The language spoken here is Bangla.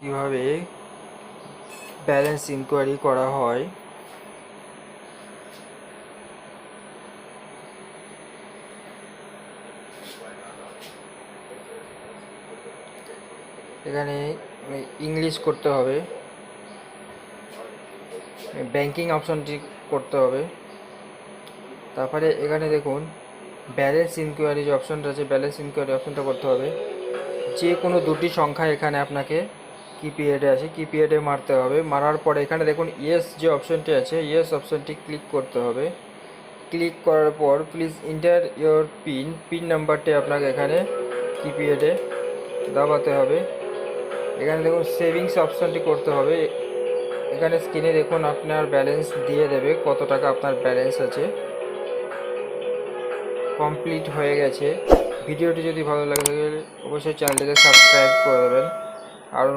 কিভাবে ব্যালেন্স ইনকোয়ারি করা হয়। এখানে ইংলিশ করতে হবে, ব্যাংকিং অপশনটি করতে হবে। তারপরে এখানে দেখুন ব্যালেন্স ইনকোয়ারি যে অপশনটা আছে, ব্যালেন্স ইনকোয়ারি অপশনটা করতে হবে। যে কোনো দুটি সংখ্যা এখানে আপনাকে কিপ্যাডে আছে, কিপ্যাডে মারতে হবে। মারার পরে এখানে দেখুন ইয়েস যে অপশনটি আছে, ইয়েস অপশনটি ক্লিক করতে হবে। ক্লিক করার পর প্লিজ এন্টার ইওর পিন নাম্বারটি আপনাকে এখানে কিপ্যাডে দাবাতে হবে। এখানে দেখুন সেভিংস অপশনটি করতে হবে। এখানে স্ক্রিনে দেখুন আপনার ব্যালেন্স দিয়ে দেবে, কত টাকা আপনার ব্যালেন্স আছে। কমপ্লিট হয়ে গেছে। ভিডিওটি যদি ভালো লাগে অবশ্যই চ্যানেলটিকে সাবস্ক্রাইব করে দেবেন। আরও